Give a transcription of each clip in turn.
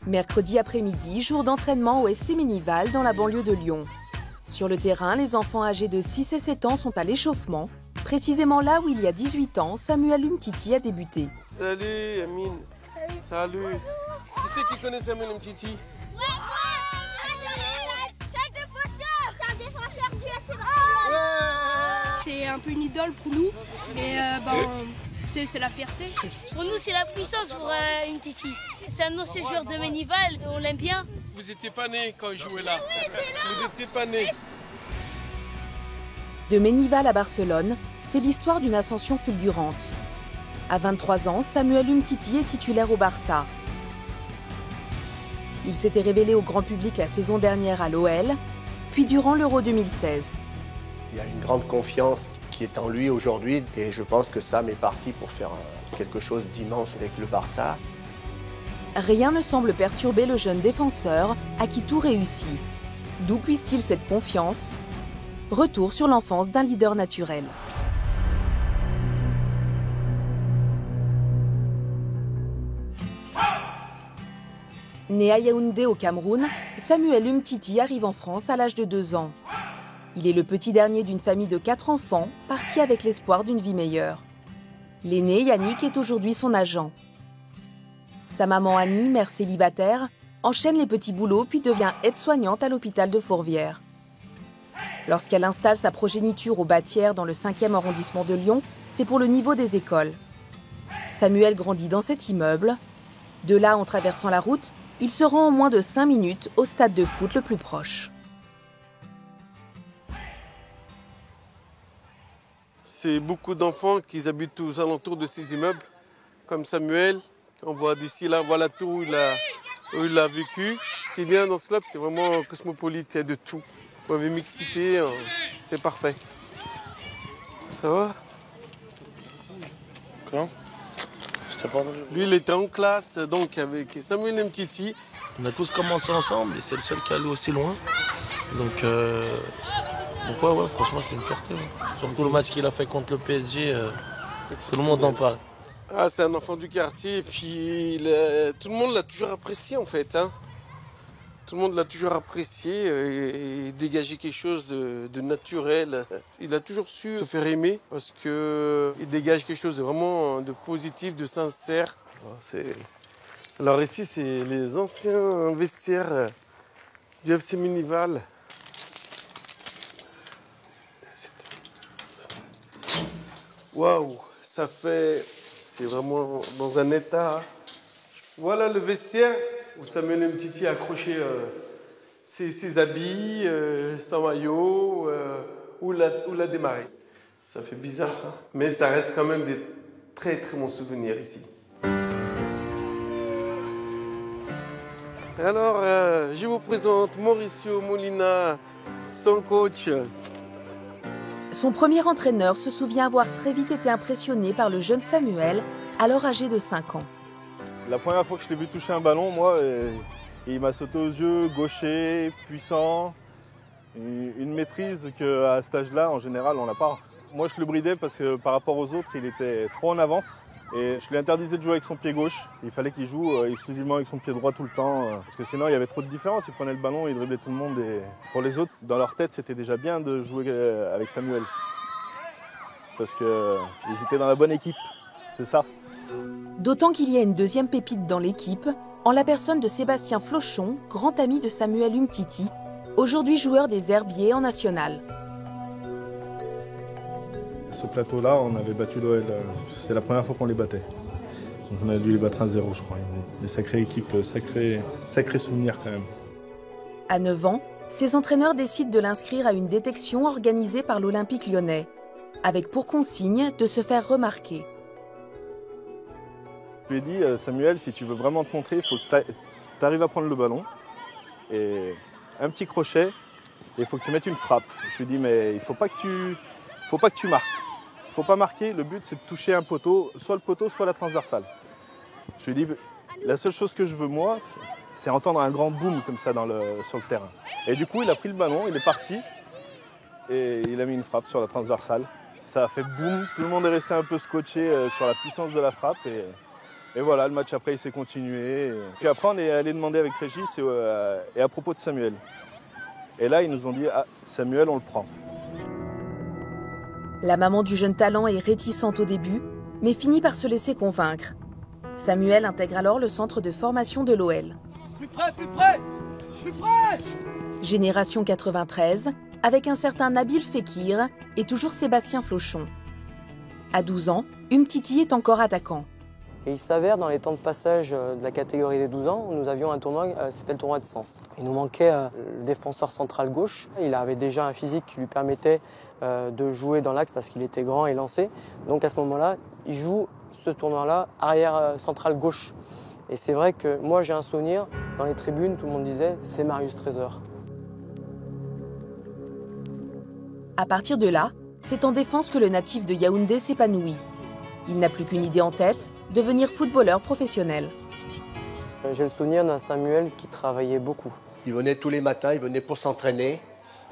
Mercredi après-midi, jour d'entraînement au FC Ménival dans la banlieue de Lyon. Sur le terrain, les enfants âgés de 6 et 7 ans sont à l'échauffement, précisément là où il y a 18 ans, Samuel Umtiti a débuté. Salut Amine. Salut. Qui c'est qui connaît Samuel Umtiti? Ouais, c'est un défenseur du FC Barcelone. C'est un peu une idole pour nous et c'est la fierté. Pour nous, c'est la puissance pour Umtiti. C'est un ancien joueur de Ménival, on l'aime bien. Vous n'étiez pas né quand il jouait là. Oui, c'est là. Vous n'étiez pas né. De Ménival à Barcelone, c'est l'histoire d'une ascension fulgurante. À 23 ans, Samuel Umtiti est titulaire au Barça. Il s'était révélé au grand public la saison dernière à l'OL, puis durant l'Euro 2016. Il y a une grande confiance qui est en lui aujourd'hui et je pense que Sam est parti pour faire quelque chose d'immense avec le Barça. Rien ne semble perturber le jeune défenseur à qui tout réussit. D'où puise-t-il cette confiance? Retour sur l'enfance d'un leader naturel. Né à Yaoundé au Cameroun, Samuel Umtiti arrive en France à l'âge de 2 ans. Il est le petit dernier d'une famille de 4 enfants, parti avec l'espoir d'une vie meilleure. L'aîné, Yannick, est aujourd'hui son agent. Sa maman Annie, mère célibataire, enchaîne les petits boulots puis devient aide-soignante à l'hôpital de Fourvière. Lorsqu'elle installe sa progéniture au Bâtières dans le 5e arrondissement de Lyon, c'est pour le niveau des écoles. Samuel grandit dans cet immeuble. De là, en traversant la route, il se rend en moins de 5 minutes au stade de foot le plus proche. C'est beaucoup d'enfants qui habitent aux alentours de ces immeubles, comme Samuel. On voit d'ici là, voilà tout où il a vécu. Ce qui est bien dans ce club, c'est vraiment cosmopolite, il y a de tout. Pour la mixité, c'est parfait. Ça va? Comment? Lui, il était en classe donc avec Samuel Umtiti. On a tous commencé ensemble et c'est le seul qui est allé aussi loin. Donc ouais, franchement, c'est une fierté. Ouais. Surtout le match qu'il a fait contre le PSG, tout le monde en parle. Ah, c'est un enfant du quartier et puis tout le monde l'a toujours apprécié en fait. Hein. Tout le monde l'a toujours apprécié et dégagé quelque chose de naturel. Il a toujours su se faire aimer parce qu'il dégage quelque chose de vraiment de positif, de sincère. Alors ici, c'est les anciens vestiaires du FC Ménival. Waouh, c'est vraiment dans un état. Voilà le vestiaire où Samuel Umtiti a accroché ses habits, son maillot, où il a démarré. Ça fait bizarre, hein, mais ça reste quand même des très très bons souvenirs ici. Alors, je vous présente Mauricio Molina, son coach. Son premier entraîneur se souvient avoir très vite été impressionné par le jeune Samuel, alors âgé de 5 ans. La première fois que je l'ai vu toucher un ballon, moi, il m'a sauté aux yeux, gaucher, puissant, une maîtrise qu'à cet âge-là, en général, on n'a pas. Moi, je le bridais parce que par rapport aux autres, il était trop en avance et je lui interdisais de jouer avec son pied gauche. Il fallait qu'il joue exclusivement avec son pied droit tout le temps parce que sinon, il y avait trop de différence. Il prenait le ballon, il driblait tout le monde et pour les autres, dans leur tête, c'était déjà bien de jouer avec Samuel parce qu'ils étaient dans la bonne équipe, c'est ça. D'autant qu'il y a une deuxième pépite dans l'équipe, en la personne de Sébastien Flochon, grand ami de Samuel Umtiti, aujourd'hui joueur des Herbiers en national. Ce plateau-là, on avait battu l'OL. C'est la première fois qu'on les battait. Donc on a dû les battre 1-0, je crois. Des sacrées équipes, sacrés souvenirs quand même. À 9 ans, ses entraîneurs décident de l'inscrire à une détection organisée par l'Olympique lyonnais, avec pour consigne de se faire remarquer. Je lui ai dit, Samuel, si tu veux vraiment te montrer, il faut que tu arrives à prendre le ballon et un petit crochet et il faut que tu mettes une frappe. Je lui ai dit, mais il ne faut pas que tu marques. Il ne faut pas marquer, le but c'est de toucher un poteau, soit le poteau, soit la transversale. Je lui ai dit, la seule chose que je veux moi, c'est entendre un grand boom comme ça sur le terrain. Et du coup, il a pris le ballon, il est parti et il a mis une frappe sur la transversale. Ça a fait boum, tout le monde est resté un peu scotché sur la puissance de la frappe Et voilà, le match après il s'est continué. Puis après on est allé demander avec Régis et à propos de Samuel. Et là ils nous ont dit « Ah, Samuel on le prend ». La maman du jeune talent est réticente au début, mais finit par se laisser convaincre. Samuel intègre alors le centre de formation de l'OL. Plus près, je suis prêt. Génération 93, avec un certain Nabil Fekir et toujours Sébastien Flochon. À 12 ans, Umtiti est encore attaquant. Et il s'avère, dans les temps de passage de la catégorie des 12 ans, nous avions un tournoi, c'était le tournoi de Sens. Il nous manquait le défenseur central gauche. Il avait déjà un physique qui lui permettait de jouer dans l'axe parce qu'il était grand et lancé. Donc à ce moment-là, il joue ce tournoi-là arrière central gauche. Et c'est vrai que moi j'ai un souvenir, dans les tribunes, tout le monde disait « c'est Marius Trésor ». À partir de là, c'est en défense que le natif de Yaoundé s'épanouit. Il n'a plus qu'une idée en tête, devenir footballeur professionnel. J'ai le souvenir d'un Samuel qui travaillait beaucoup. Il venait tous les matins, il venait pour s'entraîner,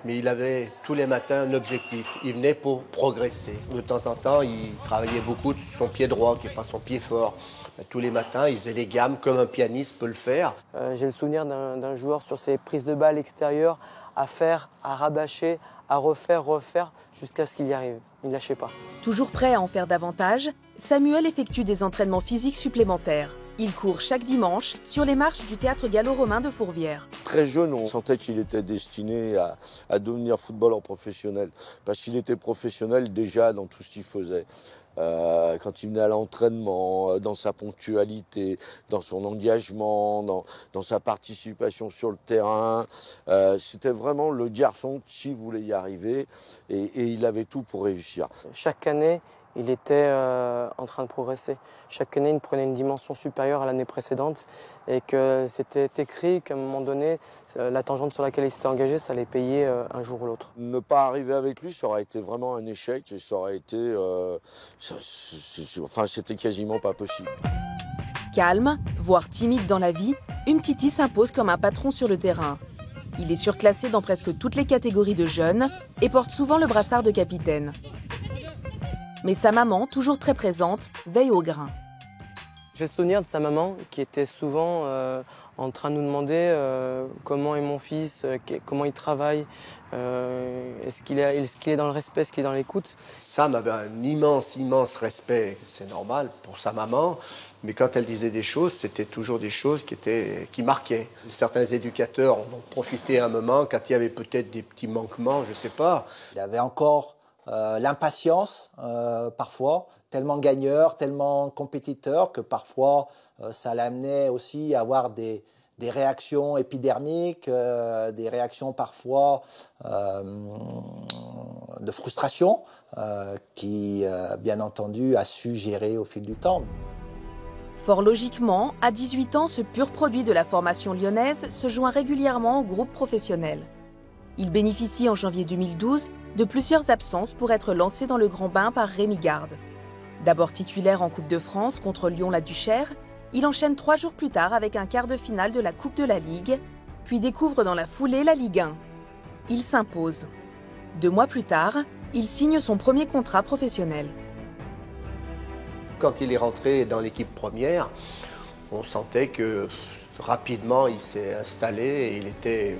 mais il avait tous les matins un objectif. Il venait pour progresser. De temps en temps, il travaillait beaucoup sur son pied droit, qui n'est pas son pied fort. Tous les matins, il faisait les gammes comme un pianiste peut le faire. J'ai le souvenir d'un joueur sur ses prises de balles extérieures, à faire, à rabâcher, à refaire, jusqu'à ce qu'il y arrive. Il ne lâchait pas. Toujours prêt à en faire davantage, Samuel effectue des entraînements physiques supplémentaires. Il court chaque dimanche sur les marches du théâtre gallo-romain de Fourvière. Très jeune, on sentait qu'il était destiné à devenir footballeur professionnel. Parce qu'il était professionnel déjà dans tout ce qu'il faisait. Quand il venait à l'entraînement, dans sa ponctualité, dans son engagement, dans sa participation sur le terrain. C'était vraiment le garçon qui voulait y arriver et il avait tout pour réussir. Chaque année, il était en train de progresser. Chaque année, il prenait une dimension supérieure à l'année précédente et que c'était écrit qu'à un moment donné, la tangente sur laquelle il s'était engagé, ça allait payer un jour ou l'autre. Ne pas arriver avec lui, ça aurait été vraiment un échec et ça aurait été... c'était quasiment pas possible. Calme, voire timide dans la vie, Umtiti s'impose comme un patron sur le terrain. Il est surclassé dans presque toutes les catégories de jeunes et porte souvent le brassard de capitaine. Mais sa maman, toujours très présente, veille au grain. J'ai le souvenir de sa maman qui était souvent en train de nous demander comment est mon fils, comment il travaille, est-ce qu'il est dans le respect, est-ce qu'il est dans l'écoute. Sam avait un immense respect, c'est normal, pour sa maman. Mais quand elle disait des choses, c'était toujours des choses qui marquaient. Certains éducateurs en ont profité un moment quand il y avait peut-être des petits manquements, je ne sais pas. Il avait encore l'impatience parfois, tellement gagneur, tellement compétiteur que parfois ça l'amenait aussi à avoir des réactions épidermiques, des réactions parfois de frustration qui, bien entendu, a su gérer au fil du temps. Fort logiquement, à 18 ans, ce pur produit de la formation lyonnaise se joint régulièrement au groupe professionnel. Il bénéficie en janvier 2012 de plusieurs absences pour être lancé dans le grand bain par Rémi Garde. D'abord titulaire en Coupe de France contre Lyon-la-Duchère, il enchaîne 3 jours plus tard avec un quart de finale de la Coupe de la Ligue, puis découvre dans la foulée la Ligue 1. Il s'impose. 2 mois plus tard, il signe son premier contrat professionnel. Quand il est rentré dans l'équipe première, on sentait que rapidement il s'est installé et il était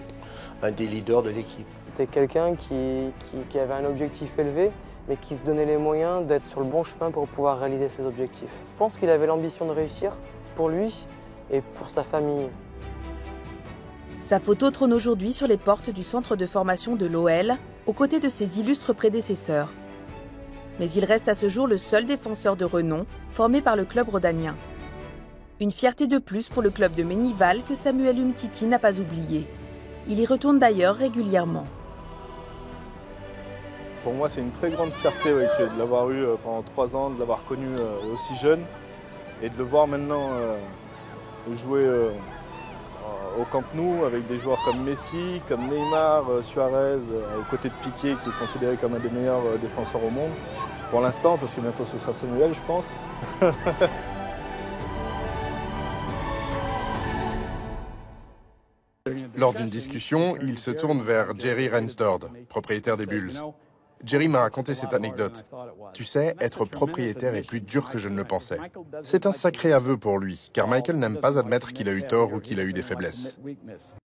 un des leaders de l'équipe. C'était quelqu'un qui avait un objectif élevé, mais qui se donnait les moyens d'être sur le bon chemin pour pouvoir réaliser ses objectifs. Je pense qu'il avait l'ambition de réussir pour lui et pour sa famille. Sa photo trône aujourd'hui sur les portes du centre de formation de l'OL, aux côtés de ses illustres prédécesseurs. Mais il reste à ce jour le seul défenseur de renom formé par le club rhodanien. Une fierté de plus pour le club de Ménival que Samuel Umtiti n'a pas oublié. Il y retourne d'ailleurs régulièrement. Pour moi, c'est une très grande fierté de l'avoir eu pendant 3 ans, de l'avoir connu aussi jeune et de le voir maintenant jouer au Camp Nou avec des joueurs comme Messi, comme Neymar, Suarez, aux côtés de Piqué qui est considéré comme un des meilleurs défenseurs au monde. Pour l'instant, parce que bientôt ce sera Samuel, je pense. Lors d'une discussion, il se tourne vers Jerry Reinsdorf, propriétaire des Bulls. Jerry m'a raconté cette anecdote. Tu sais, être propriétaire est plus dur que je ne le pensais. C'est un sacré aveu pour lui, car Michael n'aime pas admettre qu'il a eu tort ou qu'il a eu des faiblesses.